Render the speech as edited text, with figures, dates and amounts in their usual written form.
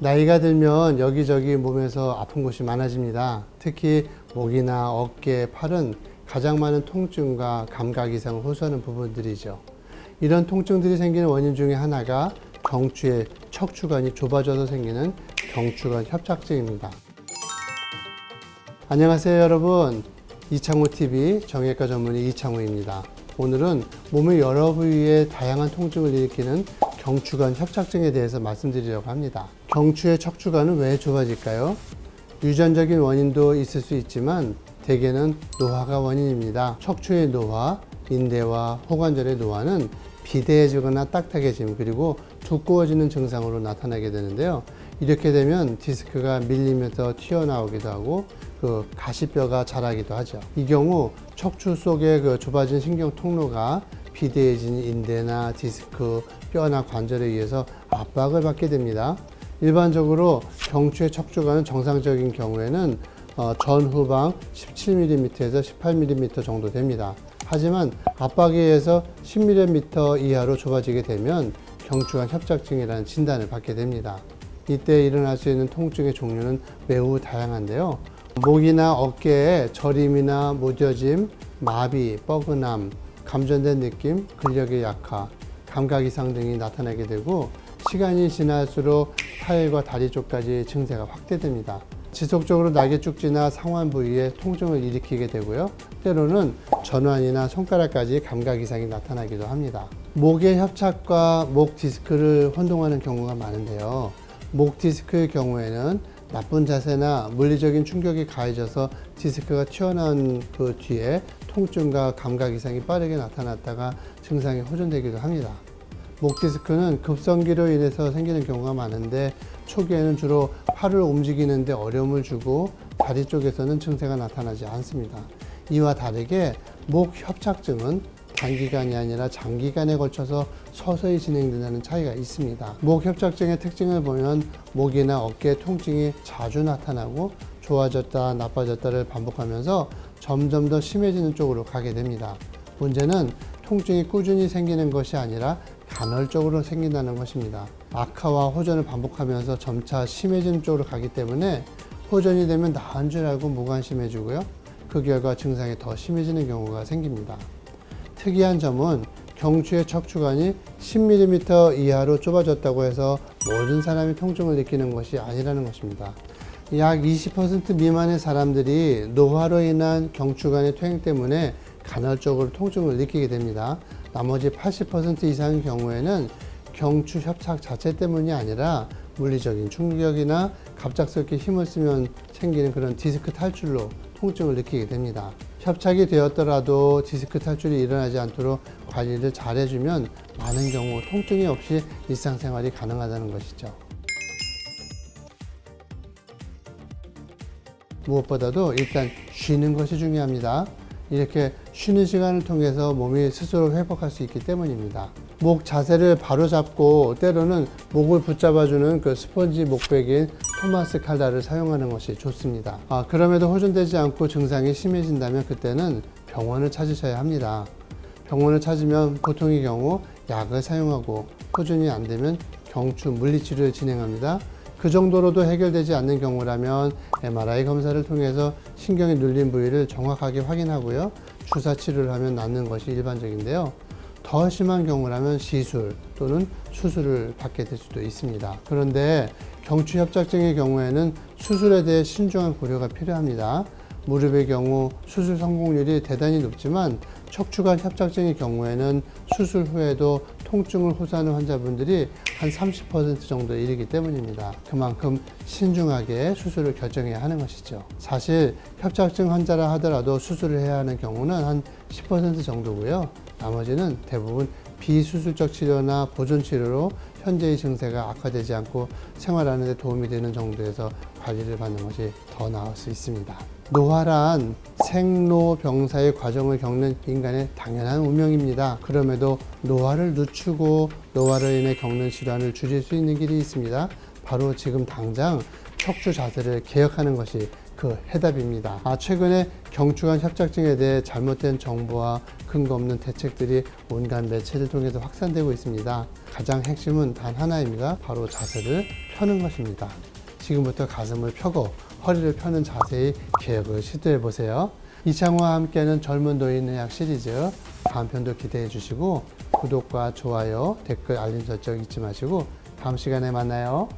나이가 들면 여기저기 몸에서 아픈 곳이 많아집니다. 특히 목이나 어깨, 팔은 가장 많은 통증과 감각 이상을 호소하는 부분들이죠. 이런 통증들이 생기는 원인 중에 하나가 경추의 척추관이 좁아져서 생기는 경추관 협착증입니다. 안녕하세요 여러분, 이창호TV 정형외과 전문의 이창호입니다. 오늘은 몸의 여러 부위에 다양한 통증을 일으키는 경추관 협착증에 대해서 말씀드리려고 합니다. 경추의 척추관은 왜 좁아질까요? 유전적인 원인도 있을 수 있지만 대개는 노화가 원인입니다. 척추의 노화, 인대와 호관절의 노화는 비대해지거나 딱딱해짐, 그리고 두꺼워지는 증상으로 나타나게 되는데요. 이렇게 되면 디스크가 밀리면서 튀어나오기도 하고 가시뼈가 자라기도 하죠. 이 경우 척추 속의 좁아진 신경 통로가 비대해진 인대나 디스크, 뼈나 관절에 의해서 압박을 받게 됩니다. 일반적으로 경추의 척추관은 정상적인 경우에는 전후방 17mm에서 18mm 정도 됩니다. 하지만 압박에 의해서 10mm 이하로 좁아지게 되면 경추관 협착증이라는 진단을 받게 됩니다. 이때 일어날 수 있는 통증의 종류는 매우 다양한데요. 목이나 어깨에 저림이나 무뎌짐, 마비, 뻐근함, 감전된 느낌, 근력의 약화, 감각 이상 등이 나타나게 되고, 시간이 지날수록 팔과 다리 쪽까지 증세가 확대됩니다. 지속적으로 날개축지나 상완 부위에 통증을 일으키게 되고요. 때로는 전완이나 손가락까지 감각 이상이 나타나기도 합니다. 목의 협착과 목 디스크를 혼동하는 경우가 많은데요. 목 디스크의 경우에는 나쁜 자세나 물리적인 충격이 가해져서 디스크가 튀어나온 그 뒤에 통증과 감각 이상이 빠르게 나타났다가 증상이 호전되기도 합니다. 목 디스크는 급성기로 인해서 생기는 경우가 많은데 초기에는 주로 팔을 움직이는데 어려움을 주고 다리 쪽에서는 증세가 나타나지 않습니다. 이와 다르게 목 협착증은 단기간이 아니라 장기간에 걸쳐서 서서히 진행된다는 차이가 있습니다. 목 협착증의 특징을 보면 목이나 어깨 통증이 자주 나타나고 좋아졌다 나빠졌다를 반복하면서 점점 더 심해지는 쪽으로 가게 됩니다. 문제는 통증이 꾸준히 생기는 것이 아니라 간헐적으로 생긴다는 것입니다. 악화와 호전을 반복하면서 점차 심해지는 쪽으로 가기 때문에 호전이 되면 나은 줄 알고 무관심해지고요. 그 결과 증상이 더 심해지는 경우가 생깁니다. 특이한 점은 경추의 척추관이 10mm 이하로 좁아졌다고 해서 모든 사람이 통증을 느끼는 것이 아니라는 것입니다. 약 20% 미만의 사람들이 노화로 인한 경추관의 퇴행 때문에 간헐적으로 통증을 느끼게 됩니다. 나머지 80% 이상의 경우에는 경추 협착 자체 때문이 아니라 물리적인 충격이나 갑작스럽게 힘을 쓰면 생기는 그런 디스크 탈출로 통증을 느끼게 됩니다. 협착이 되었더라도 디스크 탈출이 일어나지 않도록 관리를 잘 해주면 많은 경우 통증이 없이 일상생활이 가능하다는 것이죠. 무엇보다도 일단 쉬는 것이 중요합니다. 이렇게 쉬는 시간을 통해서 몸이 스스로 회복할 수 있기 때문입니다. 목 자세를 바로 잡고 때로는 목을 붙잡아주는 스펀지 목베개인 토마스 칼라를 사용하는 것이 좋습니다. 그럼에도 호전되지 않고 증상이 심해진다면 그때는 병원을 찾으셔야 합니다. 병원을 찾으면 보통의 경우 약을 사용하고 호전이 안 되면 경추 물리치료를 진행합니다. 그 정도로도 해결되지 않는 경우라면 MRI 검사를 통해서 신경이 눌린 부위를 정확하게 확인하고요. 주사 치료를 하면 낫는 것이 일반적인데요. 더 심한 경우라면 시술 또는 수술을 받게 될 수도 있습니다. 그런데 경추 협착증의 경우에는 수술에 대해 신중한 고려가 필요합니다. 무릎의 경우 수술 성공률이 대단히 높지만 척추관 협착증의 경우에는 수술 후에도 통증을 호소하는 환자분들이 한 30% 정도 이르기 때문입니다. 그만큼 신중하게 수술을 결정해야 하는 것이죠. 사실 협착증 환자라 하더라도 수술을 해야 하는 경우는 한 10% 정도고요. 나머지는 대부분 비수술적 치료나 보존 치료로 현재의 증세가 악화되지 않고 생활하는 데 도움이 되는 정도에서 관리를 받는 것이 더 나을 수 있습니다. 노화란 생로병사의 과정을 겪는 인간의 당연한 운명입니다. 그럼에도 노화를 늦추고 노화로 인해 겪는 질환을 줄일 수 있는 길이 있습니다. 바로 지금 당장 척추 자세를 개혁하는 것이 그 해답입니다. 최근에 경추관 협착증에 대해 잘못된 정보와 근거 없는 대책들이 온갖 매체를 통해서 확산되고 있습니다. 가장 핵심은 단 하나입니다. 바로 자세를 펴는 것입니다. 지금부터 가슴을 펴고 허리를 펴는 자세의 개혁을 시도해 보세요. 이창호와 함께하는 젊은 노인의학 시리즈 다음 편도 기대해 주시고 구독과 좋아요, 댓글, 알림 설정 잊지 마시고 다음 시간에 만나요.